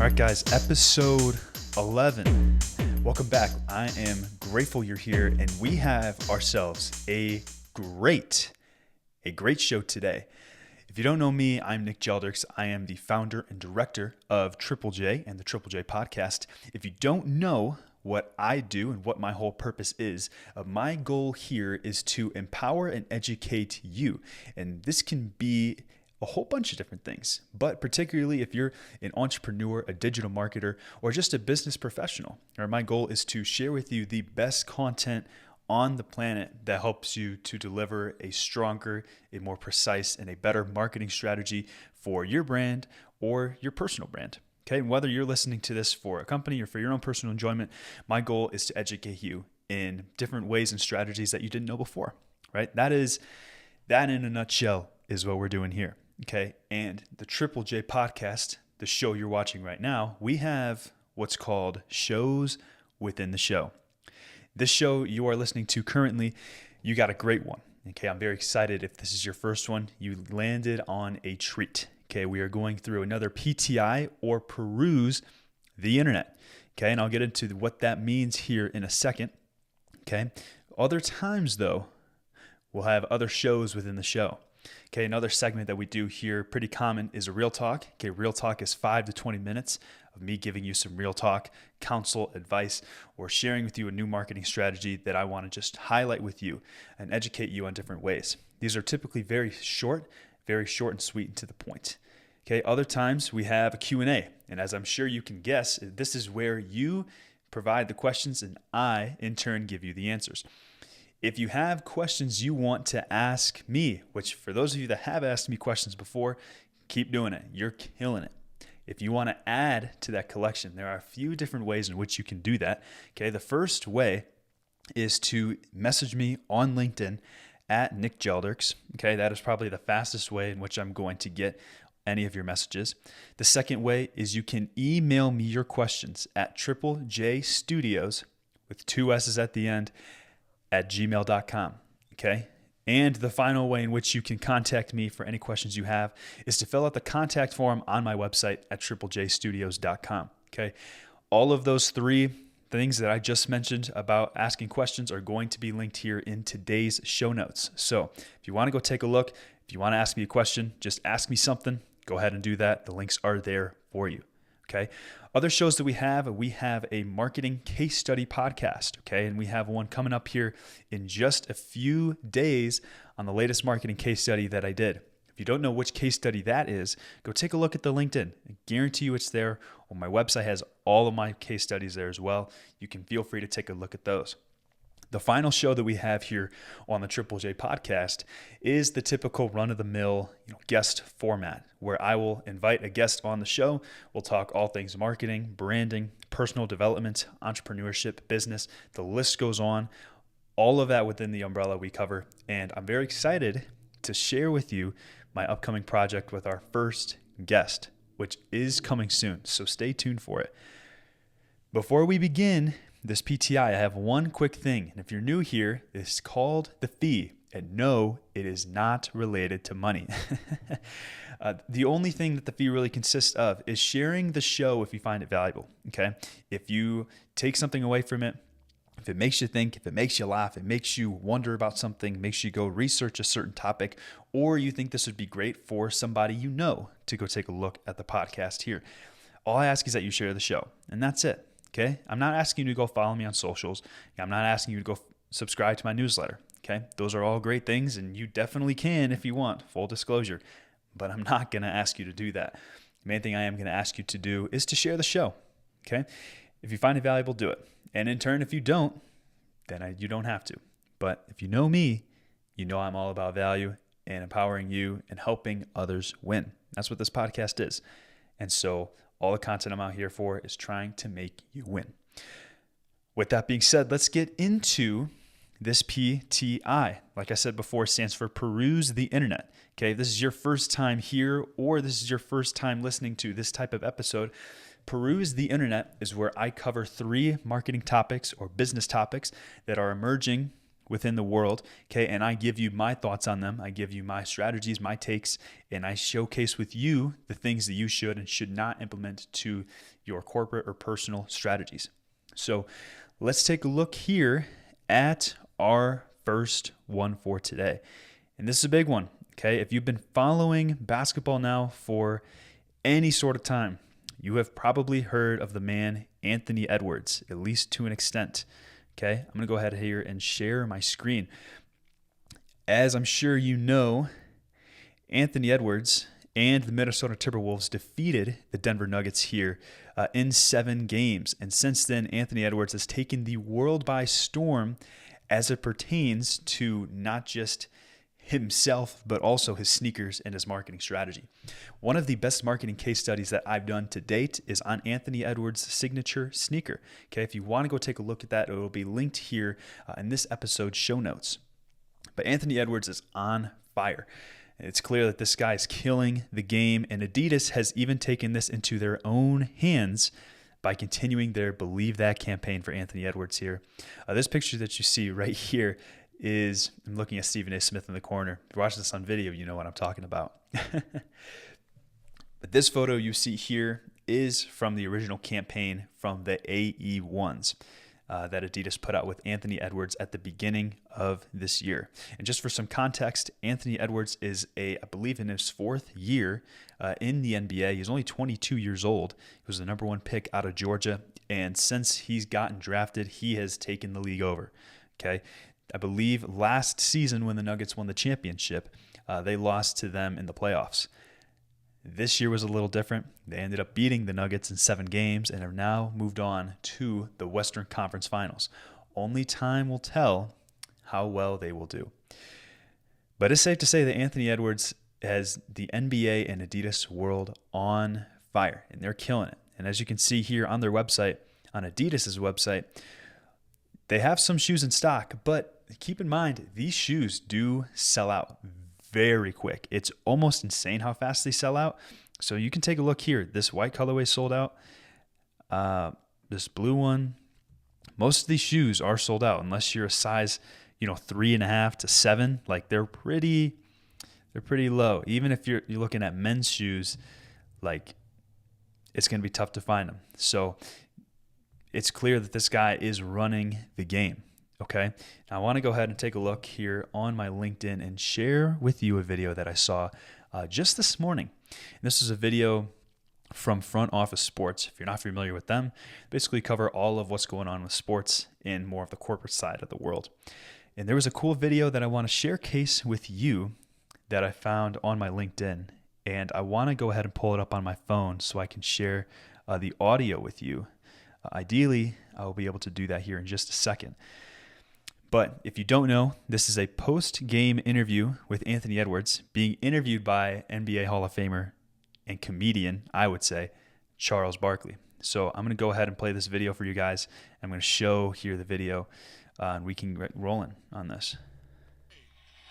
right, guys, episode 11. Welcome back. I am grateful you're here, and we have ourselves a great show today. If you don't know me, I'm Nick Gelders. I am the founder and director of Triple J and the Triple J podcast. If you don't know what I do and what my whole purpose is, my goal here is to empower and educate you. And this can be a whole bunch of different things, but particularly if you're an entrepreneur, a digital marketer, or just a business professional, my goal is to share with you the best content on the planet that helps you to deliver a stronger, a more precise, and a better marketing strategy for your brand or your personal brand. Okay, and whether you're listening to this for a company or for your own personal enjoyment, my goal is to educate you in different ways and strategies that you didn't know before, right? That in a nutshell is what we're doing here. Okay, and the Triple J podcast, the show you're watching right now, we have what's called shows within the show. This show you are listening to currently, you got a great one. Okay, I'm very excited. If this is your first one, you landed on a treat. Okay, we are going through another PTI or peruse the internet. Okay, and I'll get into what that means here in a second. Okay, other times though, we'll have other shows within the show. Okay, another segment that we do here, pretty common, is a real talk. Okay, real talk is 5 to 20 minutes of me giving you some real talk, counsel, advice, or sharing with you a new marketing strategy that I want to just highlight with you and educate you on different ways. These are typically very short and sweet and to the point. Okay, other times we have a Q&A, and as I'm sure you can guess, this is where you provide the questions and I, in turn, give you the answers. If you have questions you want to ask me, which for those of you that have asked me questions before, keep doing it. You're killing it. If you want to add to that collection, there are a few different ways in which you can do that. Okay, the first way is to message me on LinkedIn at Nick Gelders. Okay, that is probably the fastest way in which I'm going to get any of your messages. The second way is you can email me your questions at triplejstudios with 2 S's at the end at gmail.com. Okay. And the final way in which you can contact me for any questions you have is to fill out the contact form on my website at triplejstudios.com. Okay. All of those 3 things that I just mentioned about asking questions are going to be linked here in today's show notes. So if you want to go take a look, if you want to ask me a question, just ask me something, go ahead and do that. The links are there for you. Okay. Other shows that we have a marketing case study podcast. Okay. And we have one coming up here in just a few days on the latest marketing case study that I did. If you don't know which case study that is, go take a look at the LinkedIn. I guarantee you it's there. Or my website has all of my case studies there as well. You can feel free to take a look at those. The final show that we have here on the Triple J podcast is the typical run-of-the-mill guest format where I will invite a guest on the show. We'll talk all things marketing, branding, personal development, entrepreneurship, business. The list goes on. All of that within the umbrella we cover. And I'm very excited to share with you my upcoming project with our first guest, which is coming soon. So stay tuned for it. Before we begin this PTI, I have one quick thing. And if you're new here, it's called the fee. And no, it is not related to money. The only thing that the fee really consists of is sharing the show if you find it valuable. Okay. If you take something away from it, if it makes you think, if it makes you laugh, it makes you wonder about something, makes you go research a certain topic, or you think this would be great for somebody you know to go take a look at the podcast here. All I ask is that you share the show, and that's it. Okay, I'm not asking you to go follow me on socials. I'm not asking you to go subscribe to my newsletter. Okay, those are all great things, and you definitely can if you want, full disclosure. But I'm not going to ask you to do that. The main thing I am going to ask you to do is to share the show. Okay, if you find it valuable, do it. And in turn, if you don't, then you don't have to. But if you know me, you know I'm all about value and empowering you and helping others win. That's what this podcast is. And so all the content I'm out here for is trying to make you win. With that being said, let's get into this PTI. Like I said before, it stands for Peruse the Internet. Okay, if this is your first time here or this is your first time listening to this type of episode, Peruse the Internet is where I cover 3 marketing topics or business topics that are emerging within the world, okay? And I give you my thoughts on them. I give you my strategies, my takes, and I showcase with you the things that you should and should not implement to your corporate or personal strategies. So let's take a look here at our first one for today. And this is a big one, okay? If you've been following basketball now for any sort of time, you have probably heard of the man Anthony Edwards, at least to an extent. Okay, I'm going to go ahead here and share my screen. As I'm sure you know, Anthony Edwards and the Minnesota Timberwolves defeated the Denver Nuggets here in 7 games. And since then, Anthony Edwards has taken the world by storm as it pertains to not just himself, but also his sneakers and his marketing strategy. One of the best marketing case studies that I've done to date is on Anthony Edwards' signature sneaker. Okay, if you want to go take a look at that, it will be linked here in this episode's show notes. But Anthony Edwards is on fire. It's clear that this guy is killing the game, and Adidas has even taken this into their own hands by continuing their Believe That campaign for Anthony Edwards here. This picture that you see right here is, I'm looking at Stephen A. Smith in the corner. If you're watching this on video, you know what I'm talking about. But this photo you see here is from the original campaign from the AE1s that Adidas put out with Anthony Edwards at the beginning of this year. And just for some context, Anthony Edwards is I believe in his 4th year in the NBA. He's only 22 years old. He was the number 1 pick out of Georgia. And since he's gotten drafted, he has taken the league over. Okay. I believe last season when the Nuggets won the championship, they lost to them in the playoffs. This year was a little different. They ended up beating the Nuggets in 7 games and have now moved on to the Western Conference Finals. Only time will tell how well they will do. But it's safe to say that Anthony Edwards has the NBA and Adidas world on fire, and they're killing it. And as you can see here on their website, on Adidas's website, they have some shoes in stock, but keep in mind, these shoes do sell out very quick. It's almost insane how fast they sell out. So you can take a look here. This white colorway sold out. This blue one, most of these shoes are sold out unless you're a size, 3.5 to 7. Like they're pretty low. Even if you're looking at men's shoes, like it's going to be tough to find them. So it's clear that this guy is running the game, okay? Now I want to go ahead and take a look here on my LinkedIn and share with you a video that I saw just this morning. And this is a video from Front Office Sports. If you're not familiar with them, basically cover all of what's going on with sports in more of the corporate side of the world. And there was a cool video that I want to share case with you that I found on my LinkedIn. And I want to go ahead and pull it up on my phone so I can share the audio with you. Ideally, I will be able to do that here in just a second. But if you don't know, this is a post-game interview with Anthony Edwards being interviewed by NBA Hall of Famer and comedian, I would say, Charles Barkley. So I'm going to go ahead and play this video for you guys. I'm going to show here the video, and we can get rolling on this.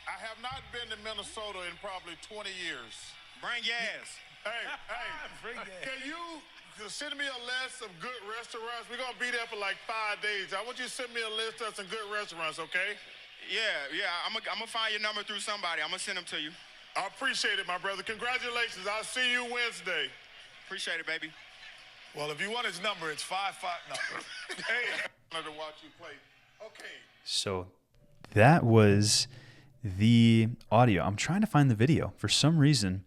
I have not been to Minnesota in probably 20 years. Bring gas. Hey, can you send me a list of good restaurants? We're going to be there for like 5 days. I want you to send me a list of some good restaurants, okay? Yeah. I'm gonna find your number through somebody. I'm gonna send them to you. I appreciate it, my brother. Congratulations. I'll see you Wednesday. Appreciate it, baby. Well, if you want his number, it's 55. No. Hey, I'm going to watch you play. Okay. So that was the audio. I'm trying to find the video. For some reason,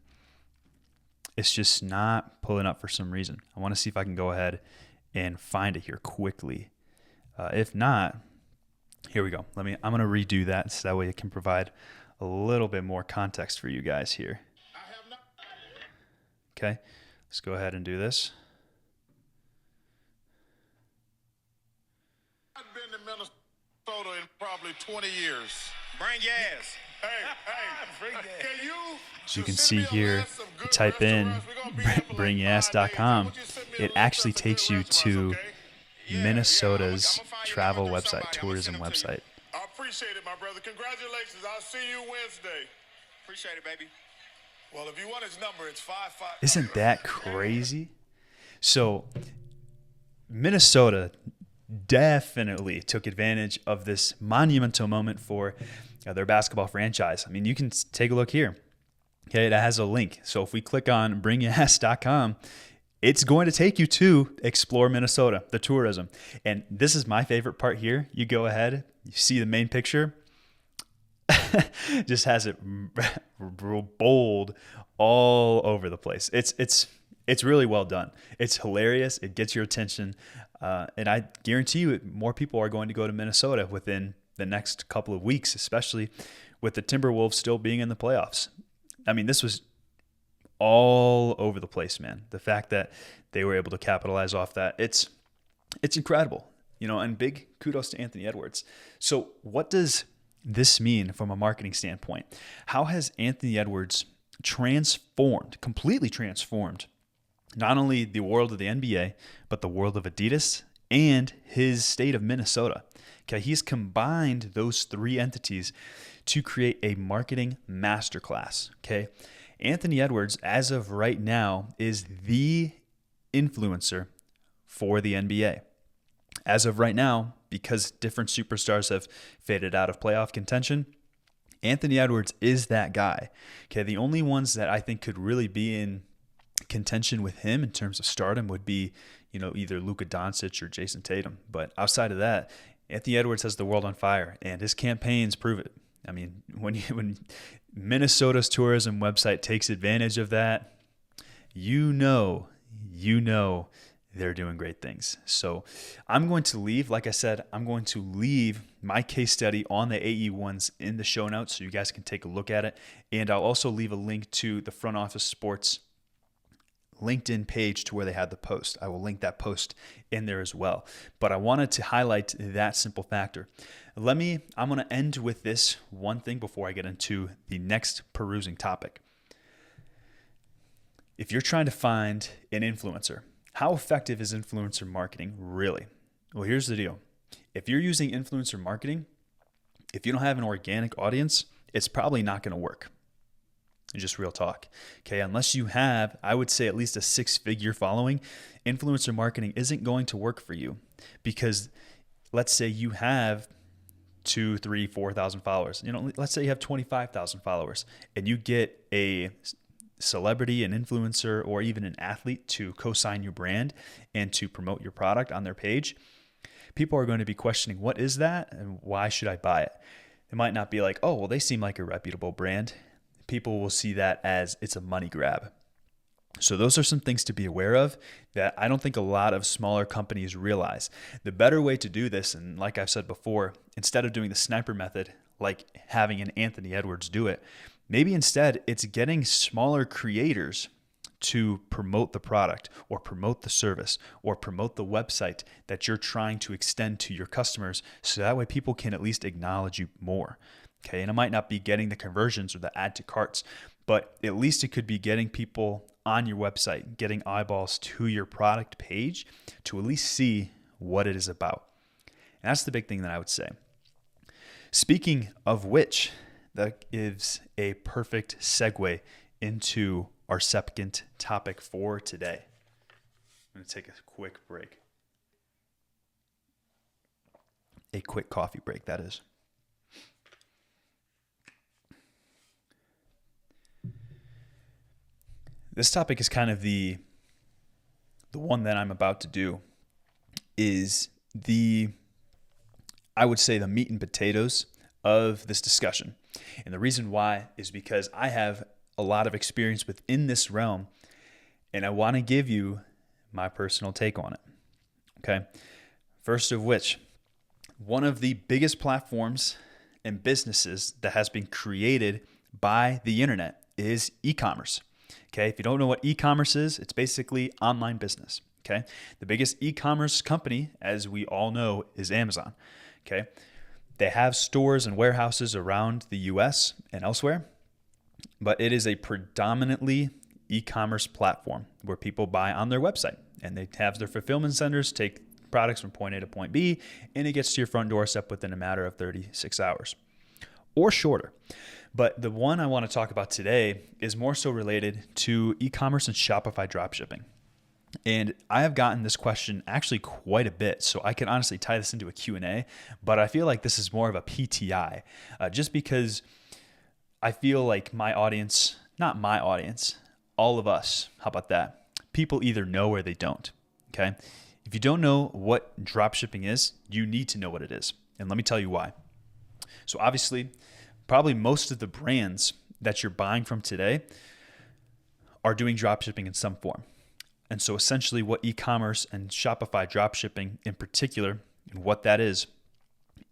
it's just not pulling up for some reason. I want to see if I can go ahead and find it here quickly. If not, here we go. I'm going to redo that so that way it can provide a little bit more context for you guys here. Okay, let's go ahead and do this. I've been to Minnesota in probably 20 years. Bring gas. Hey, can you? So you can see here, you type in bringass.com, it actually takes you to Minnesota's travel website, tourism website. I appreciate it, my brother. Congratulations. I'll see you Wednesday. Appreciate it, baby. Well, if you want his number, it's 55. Isn't that crazy? So Minnesota definitely took advantage of this monumental moment for their basketball franchise. I mean, you can take a look here. Okay, it has a link. So if we click on bringyouass.com, it's going to take you to Explore Minnesota, the tourism. And this is my favorite part here. You go ahead, you see the main picture, just has it bold all over the place. It's really well done. It's hilarious. It gets your attention. And I guarantee you more people are going to go to Minnesota within the next couple of weeks, especially with the Timberwolves still being in the playoffs. I mean, this was all over the place, man. The fact that they were able to capitalize off that, it's incredible, and big kudos to Anthony Edwards. So what does this mean from a marketing standpoint? How has Anthony Edwards completely transformed, not only the world of the NBA, but the world of Adidas and his state of Minnesota? Okay, he's combined those three entities to create a marketing masterclass. Okay, Anthony Edwards, as of right now, is the influencer for the NBA. As of right now, because different superstars have faded out of playoff contention, Anthony Edwards is that guy. Okay, the only ones that I think could really be in contention with him in terms of stardom would be, either Luka Doncic or Jason Tatum. But outside of that, Anthony Edwards has the world on fire, and his campaigns prove it. I mean, when Minnesota's tourism website takes advantage of that, you know they're doing great things. So I'm going to leave, like I said, I'm going to leave my case study on the AE1s in the show notes so you guys can take a look at it. And I'll also leave a link to the Front Office Sports LinkedIn page to where they had the post. I will link that post in there as well. But I wanted to highlight that simple factor. I'm going to end with this one thing before I get into the next perusing topic. If you're trying to find an influencer, how effective is influencer marketing really? Well, here's the deal. If you're using influencer marketing, if you don't have an organic audience, it's probably not going to work. Just real talk. Okay, unless you have, I would say, at least a 6-figure following, influencer marketing isn't going to work for you, because let's say you have 2,000, 3,000, 4,000 followers. Let's say you have 25,000 followers and you get a celebrity, an influencer, or even an athlete to co-sign your brand and to promote your product on their page. People are going to be questioning, what is that and why should I buy it? It might not be like, oh, well, they seem like a reputable brand. People will see that as it's a money grab. So those are some things to be aware of that I don't think a lot of smaller companies realize. The better way to do this, and like I've said before, instead of doing the sniper method, like having an Anthony Edwards do it, maybe instead it's getting smaller creators to promote the product or promote the service or promote the website that you're trying to extend to your customers, so that way people can at least acknowledge you more. Okay, and it might not be getting the conversions or the add to carts, but at least it could be getting people on your website, getting eyeballs to your product page to at least see what it is about. And that's the big thing that I would say. Speaking of which, that is a perfect segue into our second topic for today. I'm going to take a quick break. A quick coffee break, that is. This topic is kind of the one that I'm about to do is I would say the meat and potatoes of this discussion. And the reason why is because I have a lot of experience within this realm, and I want to give you my personal take on it. Okay. First of which, one of the biggest platforms and businesses that has been created by the internet is e-commerce. Okay, if you don't know what e-commerce is, it's basically online business. Okay, the biggest e-commerce company, as we all know, is Amazon. Okay, they have stores and warehouses around the US and elsewhere, but it is a predominantly e-commerce platform where people buy on their website, and they have their fulfillment centers take products from point A to point B, and it gets to your front doorstep within a matter of 36 hours or shorter. But the one I want to talk about today is more so related to e-commerce and Shopify dropshipping. And I have gotten this question actually quite a bit, so I can honestly tie this into a Q&A, but I feel like this is more of a PTI, just because I feel like my audience, not my audience, all of us, how about that? People either know or they don't, okay? If you don't know what dropshipping is, you need to know what it is. And let me tell you why. So obviously, probably most of the brands that you're buying from today are doing dropshipping in some form. And so essentially what e-commerce and Shopify dropshipping in particular, and what that is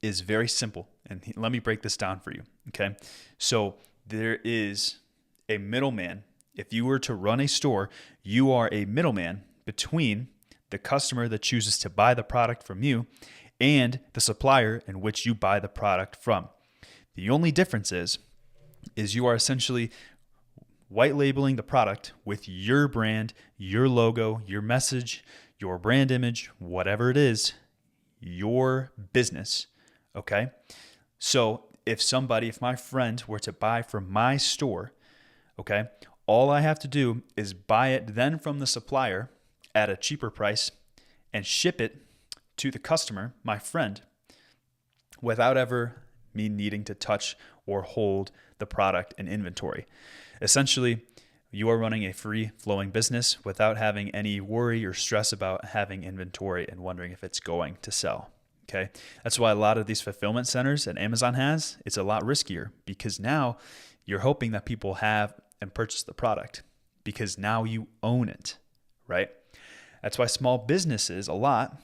very simple. And let me break this down for you, okay? So there is a middleman. If you were to run a store, you are a middleman between the customer that chooses to buy the product from you and the supplier in which you buy the product from. The only difference is you are essentially white labeling the product with your brand, your logo, your message, your brand image, whatever it is, your business, okay? So if my friend were to buy from my store, okay, all I have to do is buy it then from the supplier at a cheaper price and ship it to the customer, my friend, without ever me needing to touch or hold the product in inventory. Essentially, you are running a free-flowing business without having any worry or stress about having inventory and wondering if it's going to sell. Okay, that's why a lot of these fulfillment centers that Amazon has, it's a lot riskier, because now you're hoping that people have and purchase the product because now you own it, right? That's why small businesses, a lot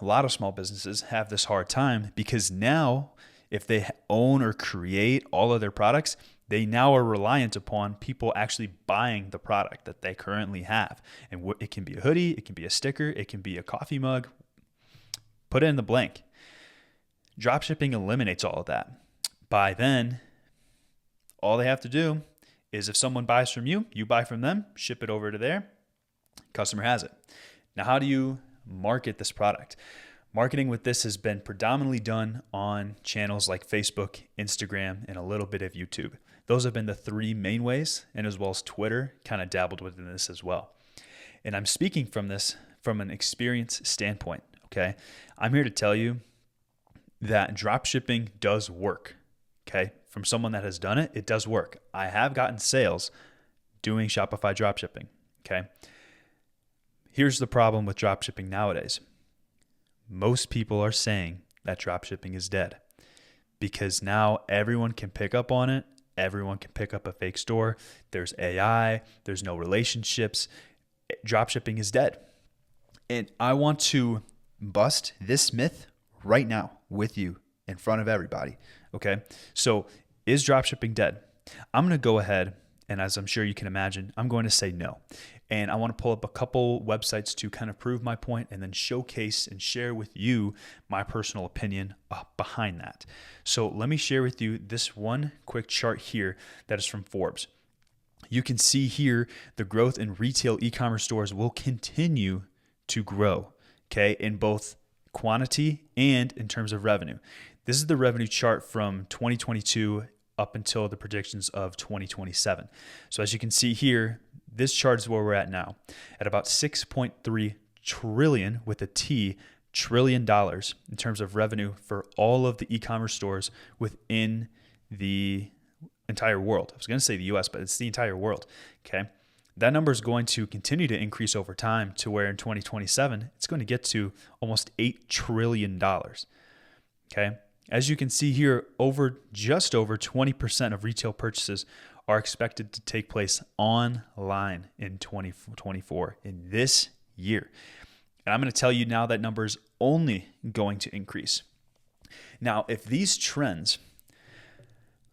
of small businesses have this hard time, because now if they own or create all of their products, they now are reliant upon people actually buying the product that they currently have. And it can be a hoodie, it can be a sticker, it can be a coffee mug. Put it in the blank. Dropshipping eliminates all of that. By then, all they have to do is if someone buys from you, you buy from them, ship it over to there, customer has it. Now, how do you market this product? Marketing with this has been predominantly done on channels like Facebook, Instagram, and a little bit of YouTube. Those have been the three main ways, and as well as Twitter kind of dabbled within this as well. And I'm speaking from this from an experience standpoint, okay? I'm here to tell you that dropshipping does work, okay? From someone that has done it, it does work. I have gotten sales doing Shopify dropshipping, okay? Here's the problem with dropshipping nowadays. Most people are saying that dropshipping is dead because now everyone can pick up on it. Everyone can pick up a fake store. There's AI. There's no relationships. Dropshipping is dead. And I want to bust this myth right now with you in front of everybody. Okay. So is dropshipping dead? I'm going to go ahead, and as I'm sure you can imagine, I'm going to say no. And I want to pull up a couple websites to kind of prove my point and then showcase and share with you my personal opinion behind that. So let me share with you this one quick chart here that is from Forbes. You can see here the growth in retail e-commerce stores will continue to grow, okay, in both quantity and in terms of revenue. This is the revenue chart from 2022 up until the predictions of 2027. So as you can see here, this chart is where we're at now, at about 6.3 trillion with a T, trillion dollars in terms of revenue for all of the e-commerce stores within the entire world. I was going to say the US, but it's the entire world, okay? That number is going to continue to increase over time to where in 2027, it's going to get to almost $8 trillion, okay? As you can see here, just over 20% of retail purchases are expected to take place online in 2024, in this year. And I'm going to tell you now that number is only going to increase. Now, if these trends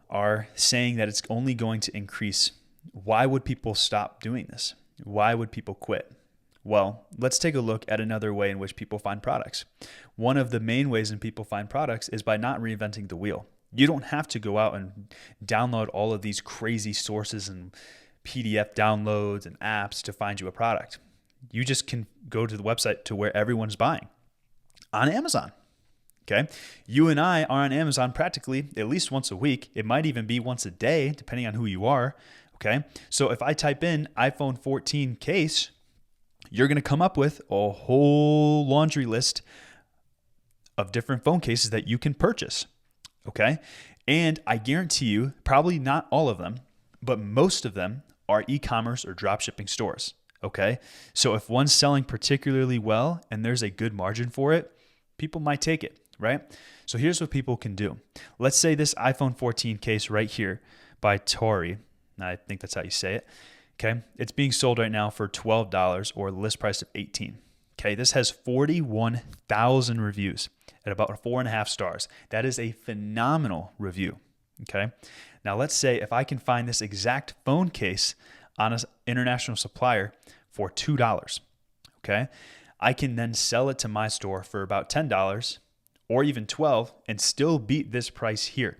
are saying that it's only going to increase, why would people stop doing this? Why would people quit? Well, let's take a look at another way in which people find products. One of the main ways in people find products is by not reinventing the wheel. You don't have to go out and download all of these crazy sources and PDF downloads and apps to find you a product. You just can go to the website to where everyone's buying on Amazon. Okay. You and I are on Amazon practically at least once a week. It might even be once a day, depending on who you are. Okay. So if I type in iPhone 14 case, you're going to come up with a whole laundry list of different phone cases that you can purchase. Okay. And I guarantee you, probably not all of them, but most of them are e-commerce or dropshipping stores. Okay. So if one's selling particularly well and there's a good margin for it, people might take it, right? So here's what people can do. Let's say this iPhone 14 case right here by Tori, I think that's how you say it. Okay. It's being sold right now for $12 or the list price of $18. Okay. This has 41,000 reviews at about 4.5 stars. That is a phenomenal review. Okay. Now let's say if I can find this exact phone case on an international supplier for $2. Okay. I can then sell it to my store for about $10 or even $12 and still beat this price here.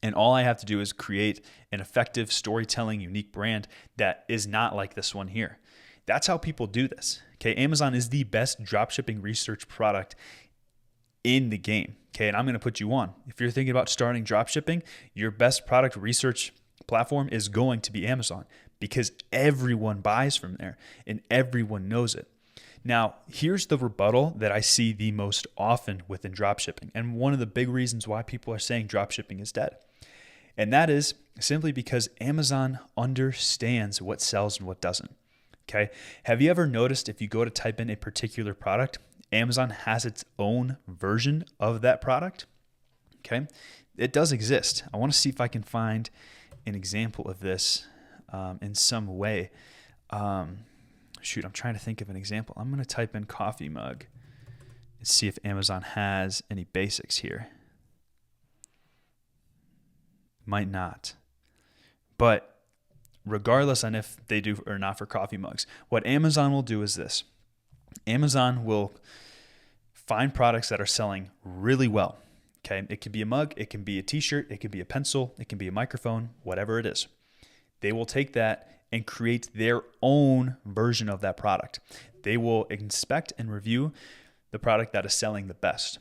And all I have to do is create an effective storytelling, unique brand that is not like this one here. That's how people do this. Okay, Amazon is the best dropshipping research product in the game. Okay, and I'm going to put you on. If you're thinking about starting dropshipping, your best product research platform is going to be Amazon because everyone buys from there and everyone knows it. Now, here's the rebuttal that I see the most often within dropshipping, and one of the big reasons why people are saying dropshipping is dead. And that is simply because Amazon understands what sells and what doesn't. Okay. Have you ever noticed if you go to type in a particular product, Amazon has its own version of that product? Okay. It does exist. I want to see if I can find an example of this in some way. I'm trying to think of an example. I'm going to type in coffee mug and see if Amazon has any basics here. Might not. But regardless on if they do or not for coffee mugs, what Amazon will do is this. Amazon will find products that are selling really well. Okay. It could be a mug, it can be a t-shirt, it could be a pencil, it can be a microphone, whatever it is. They will take that and create their own version of that product. They will inspect and review the product that is selling the best.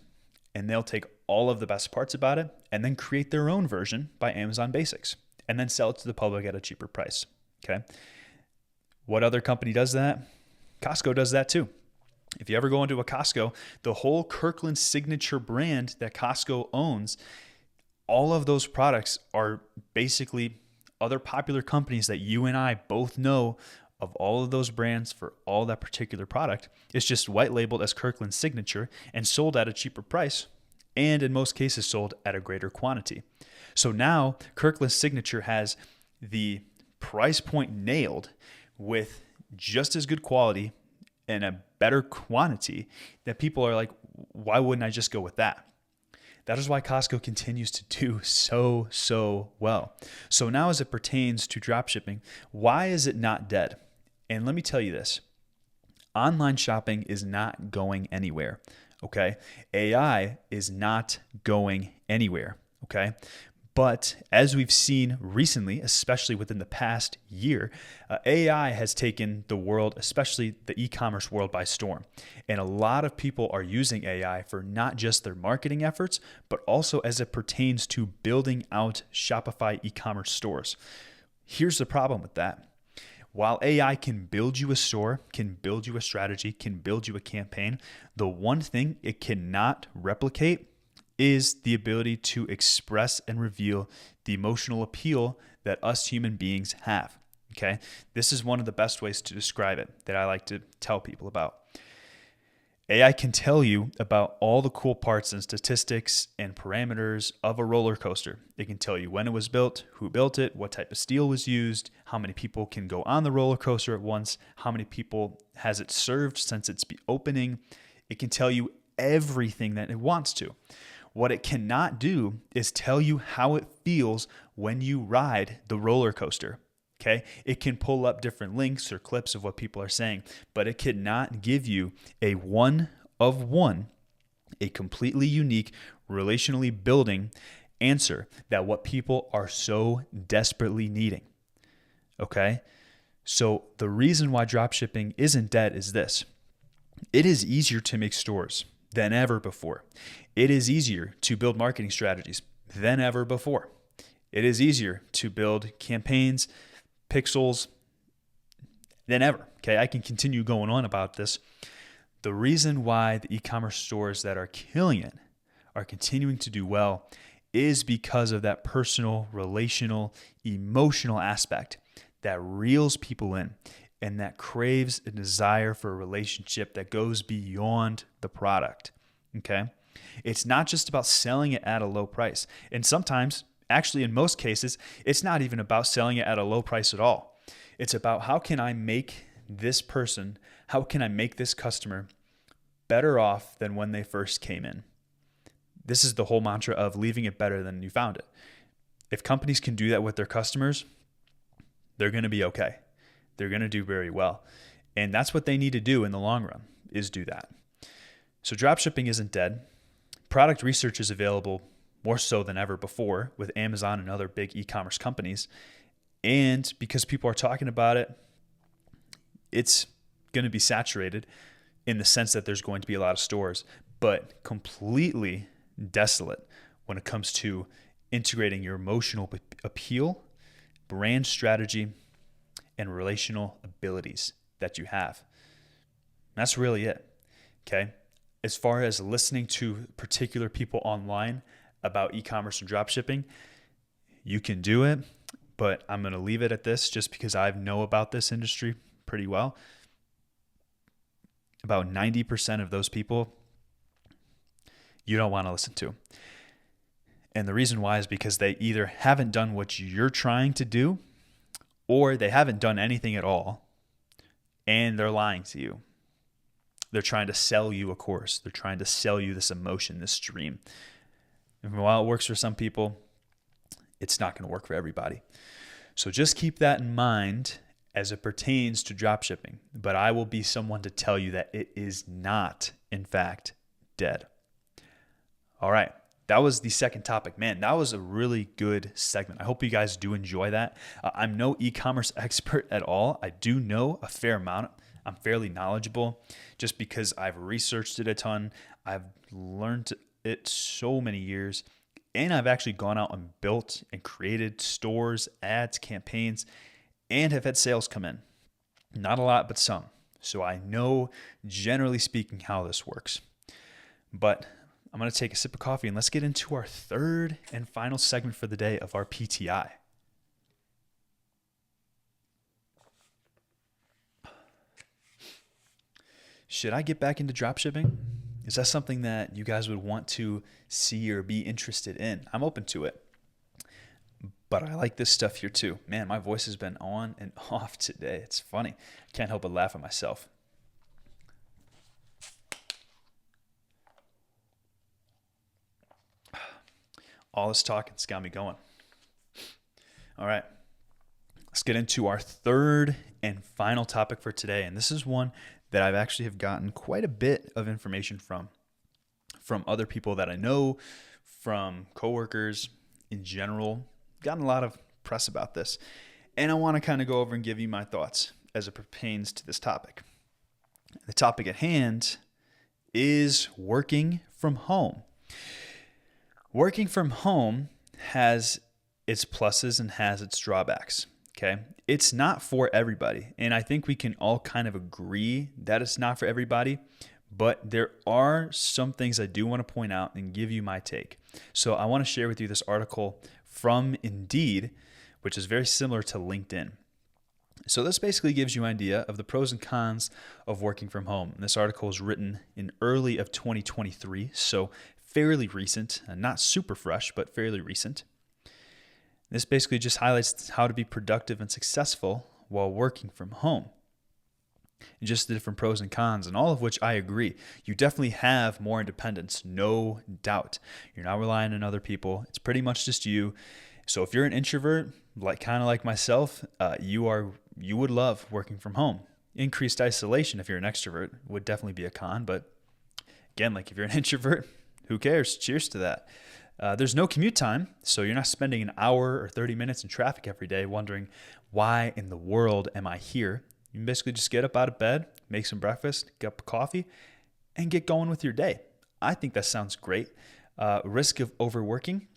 And they'll take all of the best parts about it and then create their own version by Amazon Basics and then sell it to the public at a cheaper price. Okay. What other company does that? Costco does that too. If you ever go into a Costco, the whole Kirkland signature brand that Costco owns, all of those products are basically other popular companies that you and I both know of all of those brands for all that particular product. It's just white labeled as Kirkland signature and sold at a cheaper price, and in most cases sold at a greater quantity. So now Kirkland signature has the price point nailed with just as good quality and a better quantity that people are like, why wouldn't I just go with that? That is why Costco continues to do so well. So now as it pertains to dropshipping, why is it not dead? And let me tell you this, online shopping is not going anywhere, okay? AI is not going anywhere, okay? But as we've seen recently, especially within the past year, AI has taken the world, especially the e-commerce world, by storm. And a lot of people are using AI for not just their marketing efforts, but also as it pertains to building out Shopify e-commerce stores. Here's the problem with that. While AI can build you a store, can build you a strategy, can build you a campaign, the one thing it cannot replicate is the ability to express and reveal the emotional appeal that us human beings have. Okay? This is one of the best ways to describe it that I like to tell people about. AI can tell you about all the cool parts and statistics and parameters of a roller coaster. It can tell you when it was built, who built it, what type of steel was used, how many people can go on the roller coaster at once, how many people has it served since its opening. It can tell you everything that it wants to. What it cannot do is tell you how it feels when you ride the roller coaster. Okay, it can pull up different links or clips of what people are saying, but it cannot give you a one-of-one, a completely unique, relationally building answer that what people are so desperately needing. Okay, so the reason why dropshipping isn't dead is this. It is easier to make stores than ever before. It is easier to build marketing strategies than ever before. It is easier to build campaigns, pixels than ever. Okay, I can continue going on about this. The reason why the e-commerce stores that are killing it are continuing to do well is because of that personal, relational, emotional aspect that reels people in and that craves a desire for a relationship that goes beyond the product. Okay? It's not just about selling it at a low price. And sometimes, actually in most cases, it's not even about selling it at a low price at all. It's about how can I make this person, how can I make this customer better off than when they first came in? This is the whole mantra of leaving it better than you found it. If companies can do that with their customers, they're going to be okay. They're going to do very well. And that's what they need to do in the long run, is do that. So dropshipping isn't dead. Product research is available more so than ever before with Amazon and other big e-commerce companies. And because people are talking about it, it's going to be saturated in the sense that there's going to be a lot of stores, but completely desolate when it comes to integrating your emotional appeal, brand strategy, and relational abilities that you have. That's really it. Okay. As far as listening to particular people online about e-commerce and dropshipping, you can do it, but I'm going to leave it at this just because I know about this industry pretty well. About 90% of those people you don't want to listen to. And the reason why is because they either haven't done what you're trying to do, or they haven't done anything at all, and they're lying to you. They're trying to sell you a course. They're trying to sell you this emotion, this dream. And while it works for some people, it's not going to work for everybody. So just keep that in mind as it pertains to dropshipping. But I will be someone to tell you that it is not, in fact, dead. All right. That was the second topic. Man, that was a really good segment. I hope you guys do enjoy that. I'm no e-commerce expert at all. I do know a fair amount. I'm fairly knowledgeable just because I've researched it a ton. I've learned it so many years, and I've actually gone out and built and created stores, ads, campaigns, and have had sales come in. Not a lot, but some. So I know, generally speaking, how this works. But I'm going to take a sip of coffee and let's get into our third and final segment for the day of our PTI. Should I get back into dropshipping? Is that something that you guys would want to see or be interested in? I'm open to it. But I like this stuff here too. Man, my voice has been on and off today. It's funny. I can't help but laugh at myself. All this talking's got me going. All right, let's get into our third and final topic for today. And this is one that I've actually have gotten quite a bit of information from other people that I know, from coworkers in general. Gotten a lot of press about this. And I want to kind of go over and give you my thoughts as it pertains to this topic. The topic at hand is working from home. Working from home has its pluses and has its drawbacks, okay? It's not for everybody, and I think we can all kind of agree that it's not for everybody, but there are some things I do want to point out and give you my take. So I want to share with you this article from Indeed, which is very similar to LinkedIn. So this basically gives you an idea of the pros and cons of working from home. And this article was written in early of 2023, so fairly recent, not super fresh, but fairly recent. This basically just highlights how to be productive and successful while working from home. And just the different pros and cons, and all of which I agree. You definitely have more independence, no doubt. You're not relying on other people. It's pretty much just you. So if you're an introvert, kind of like myself, you would love working from home. Increased isolation if you're an extrovert would definitely be a con, but again, if you're an introvert, who cares? Cheers to that. There's no commute time, so you're not spending an hour or 30 minutes in traffic every day wondering, why in the world am I here? You can basically just get up out of bed, make some breakfast, get up a coffee, and get going with your day. I think that sounds great. Risk of overworking.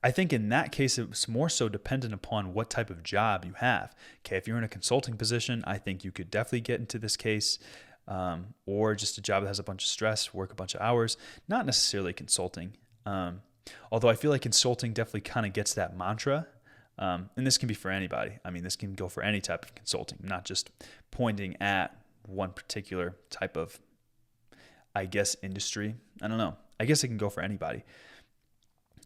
I think in that case, it's more so dependent upon what type of job you have. Okay, if you're in a consulting position, I think you could definitely get into this case, or just a job that has a bunch of stress, work a bunch of hours, not necessarily consulting. Although I feel like consulting definitely kind of gets that mantra. And this can be for anybody. I mean, this can go for any type of consulting, not just pointing at one particular type of, I guess, industry. I don't know. I guess it can go for anybody.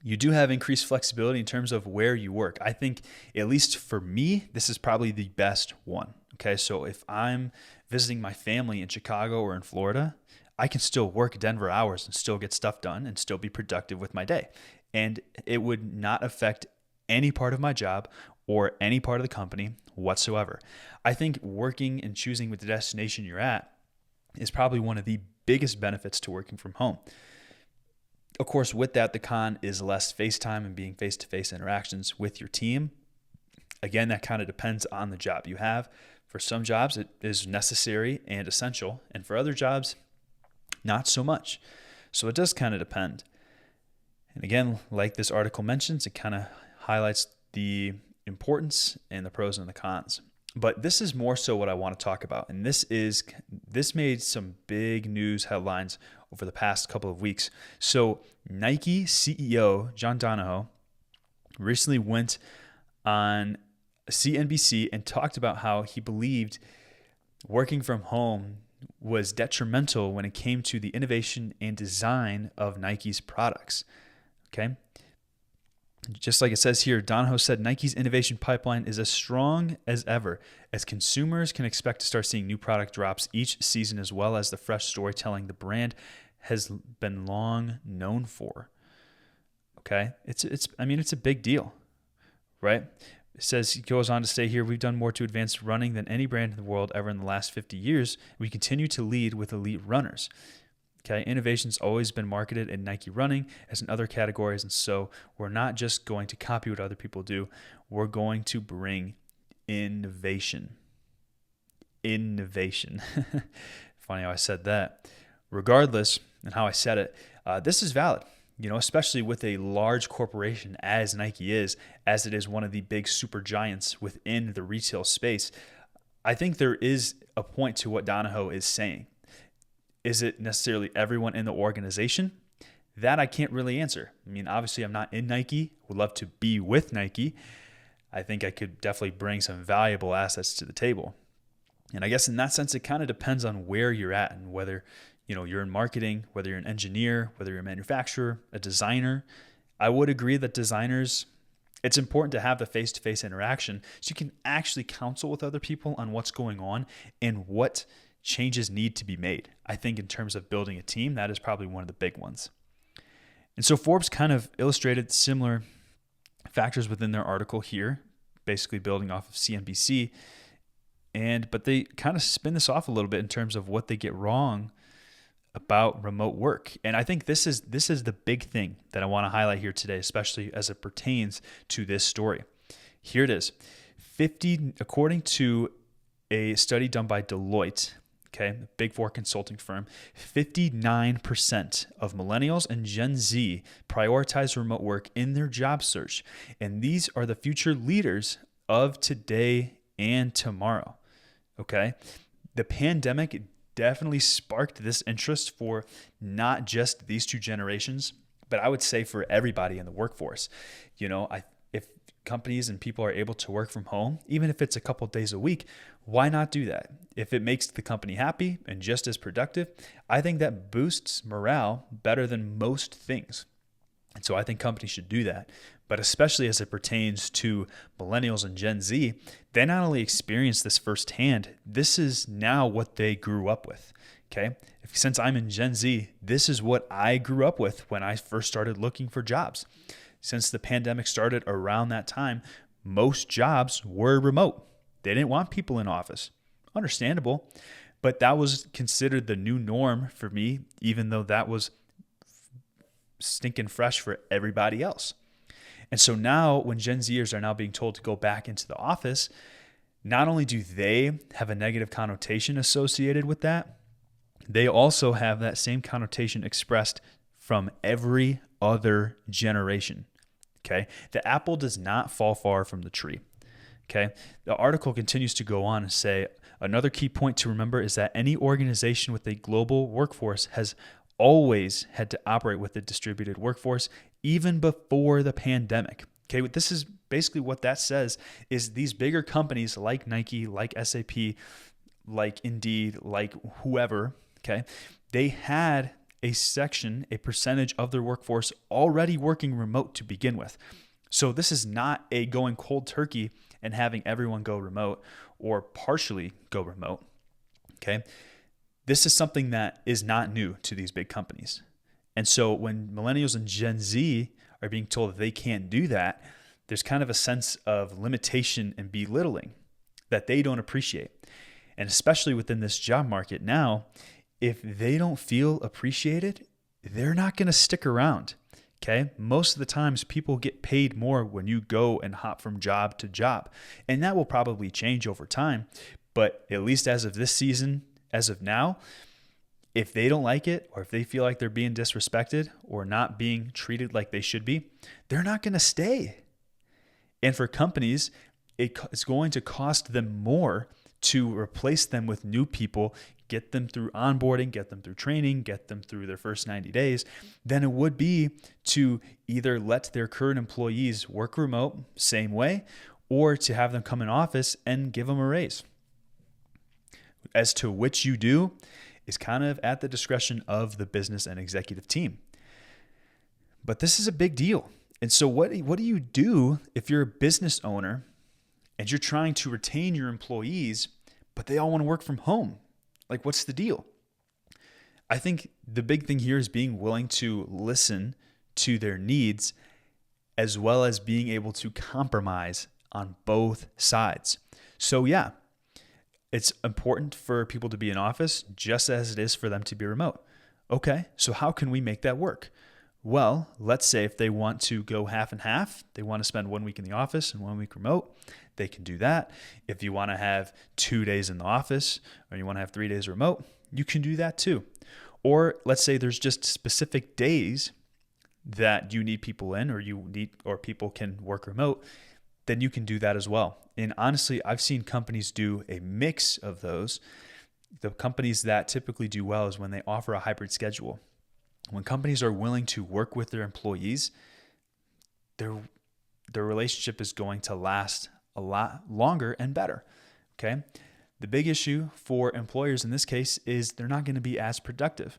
You do have increased flexibility in terms of where you work. I think, at least for me, this is probably the best one. Okay, so if I'm visiting my family in Chicago or in Florida, I can still work Denver hours and still get stuff done and still be productive with my day. And it would not affect any part of my job or any part of the company whatsoever. I think working and choosing with the destination you're at is probably one of the biggest benefits to working from home. Of course, with that, the con is less face time and being face-to-face interactions with your team. Again, that kind of depends on the job you have. For some jobs, it is necessary and essential. And for other jobs, not so much. So it does kind of depend. And again, like this article mentions, it kind of highlights the importance and the pros and the cons. But this is more so what I want to talk about. And this made some big news headlines over the past couple of weeks. So Nike CEO John Donahoe recently went on CNBC and talked about how he believed working from home was detrimental when it came to the innovation and design of Nike's products. Okay. Just like it says here, Donahoe said Nike's innovation pipeline is as strong as ever, as consumers can expect to start seeing new product drops each season, as well as the fresh storytelling the brand has been long known for. Okay, it's a big deal, right? It says, he goes on to say here, we've done more to advance running than any brand in the world ever in the last 50 years. We continue to lead with elite runners. Okay, innovation's always been marketed in Nike running as in other categories, and so we're not just going to copy what other people do. We're going to bring innovation. Innovation. Funny how I said that. Regardless, and how I said it, this is valid. Especially with a large corporation as Nike is, as it is one of the big super giants within the retail space. I think there is a point to what Donahoe is saying. Is it necessarily everyone in the organization? That I can't really answer. I mean, obviously I'm not in Nike, would love to be with Nike. I think I could definitely bring some valuable assets to the table. And I guess in that sense, it kind of depends on where you're at and whether, you're in marketing, whether you're an engineer, whether you're a manufacturer, a designer. I would agree that designers, it's important to have the face-to-face interaction so you can actually counsel with other people on what's going on and what changes need to be made. I think in terms of building a team, that is probably one of the big ones. And so Forbes kind of illustrated similar factors within their article here, basically building off of CNBC. But they kind of spin this off a little bit in terms of what they get wrong about remote work. And I think this is the big thing that I want to highlight here today, especially as it pertains to this story. Here it is. According to a study done by Deloitte, okay, a Big Four consulting firm, 59% of millennials and Gen Z prioritize remote work in their job search. And these are the future leaders of today and tomorrow, okay? The pandemic definitely sparked this interest for not just these two generations, but I would say for everybody in the workforce. If companies and people are able to work from home, even if it's a couple days a week, why not do that? If it makes the company happy and just as productive, I think that boosts morale better than most things. And so I think companies should do that. But especially as it pertains to millennials and Gen Z, they not only experience this firsthand, this is now what they grew up with. Okay. Since I'm in Gen Z, this is what I grew up with when I first started looking for jobs. Since the pandemic started around that time, most jobs were remote. They didn't want people in office. Understandable. But that was considered the new norm for me, even though that was stinking fresh for everybody else. And so now when Gen Zers are now being told to go back into the office, not only do they have a negative connotation associated with that, they also have that same connotation expressed from every other generation. Okay. The apple does not fall far from the tree. Okay. The article continues to go on and say, another key point to remember is that any organization with a global workforce has always had to operate with a distributed workforce, even before the pandemic. Okay. This is basically what that says is these bigger companies like Nike, like SAP, like Indeed, like whoever, okay, they had a percentage of their workforce already working remote to begin with. So this is not a going cold turkey and having everyone go remote or partially go remote, okay? This is something that is not new to these big companies. And so when millennials and Gen Z are being told that they can't do that, there's kind of a sense of limitation and belittling that they don't appreciate. And especially within this job market now, if they don't feel appreciated, they're not going to stick around. Okay. Most of the times people get paid more when you go and hop from job to job. And that will probably change over time. But at least as of this season, as of now, if they don't like it or if they feel like they're being disrespected or not being treated like they should be, they're not going to stay. And for companies, it's going to cost them more to replace them with new people, get them through onboarding, get them through training, get them through their first 90 days, than it would be to either let their current employees work remote, same way, or to have them come in office and give them a raise. As to which you do is kind of at the discretion of the business and executive team. But this is a big deal. And so what do you do if you're a business owner and you're trying to retain your employees, but they all want to work from home? Like, what's the deal? I think the big thing here is being willing to listen to their needs as well as being able to compromise on both sides. So yeah, it's important for people to be in office just as it is for them to be remote. Okay, so how can we make that work? Well, let's say if they want to go half and half, they want to spend 1 week in the office and 1 week remote, they can do that. If you want to have 2 days in the office or you want to have 3 days remote, you can do that too. Or let's say there's just specific days that you need people in or people can work remote, then you can do that as well. And honestly, I've seen companies do a mix of those. The companies that typically do well is when they offer a hybrid schedule. When companies are willing to work with their employees, their relationship is going to last a lot longer and better. Okay. The big issue for employers in this case is they're not going to be as productive.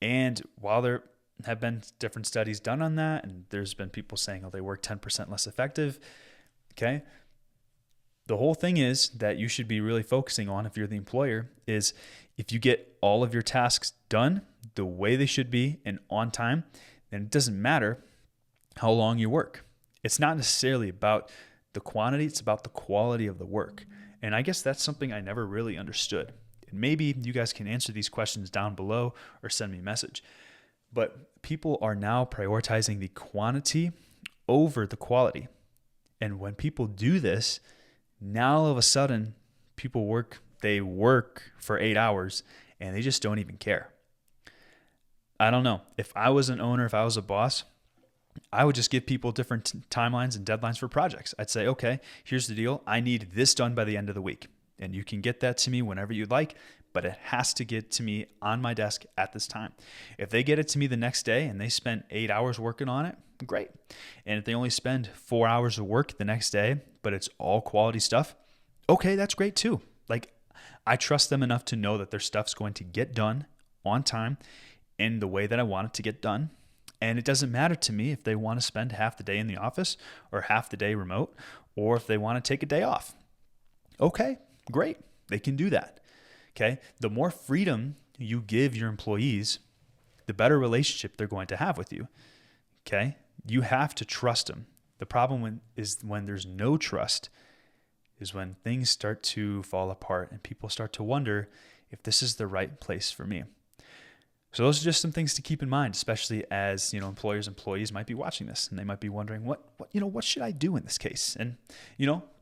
And while there have been different studies done on that, and there's been people saying, oh, they work 10% less effective. Okay. The whole thing is that you should be really focusing on, if you're the employer, is if you get all of your tasks done the way they should be and on time, then it doesn't matter how long you work. It's not necessarily about the quantity, it's about the quality of the work. And I guess that's something I never really understood. And maybe you guys can answer these questions down below or send me a message. But people are now prioritizing the quantity over the quality. And when people do this, now all of a sudden they work for 8 hours and they just don't even care. I don't know. If I was an owner, if I was a boss, I would just give people different timelines and deadlines for projects. I'd say, okay, here's the deal. I need this done by the end of the week. And you can get that to me whenever you'd like, but it has to get to me on my desk at this time. If they get it to me the next day and they spent 8 hours working on it, great. And if they only spend 4 hours of work the next day, but it's all quality stuff, okay, that's great too. Like, I trust them enough to know that their stuff's going to get done on time in the way that I want it to get done. And it doesn't matter to me if they want to spend half the day in the office or half the day remote, or if they want to take a day off. Okay, great. They can do that. Okay. The more freedom you give your employees, the better relationship they're going to have with you. Okay. You have to trust them. The problem is when there's no trust is when things start to fall apart and people start to wonder if this is the right place for me. So those are just some things to keep in mind, especially as, employees might be watching this and they might be wondering what should I do in this case? And,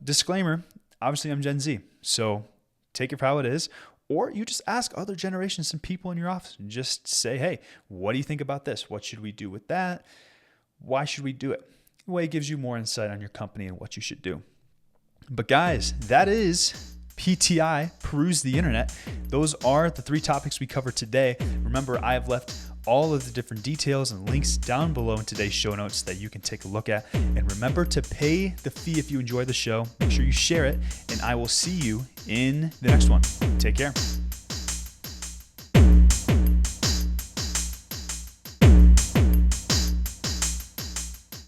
disclaimer, obviously I'm Gen Z, so take it for how it is, or you just ask other generations and people in your office and just say, hey, what do you think about this? What should we do with that? Why should we do it? way it gives you more insight on your company and what you should do. But guys, that is PTI, Peruse the Internet. Those are the 3 topics we covered today. Remember, I have left all of the different details and links down below in today's show notes that you can take a look at. And remember to pay the fee if you enjoy the show. Make sure you share it, and I will see you in the next one. Take care.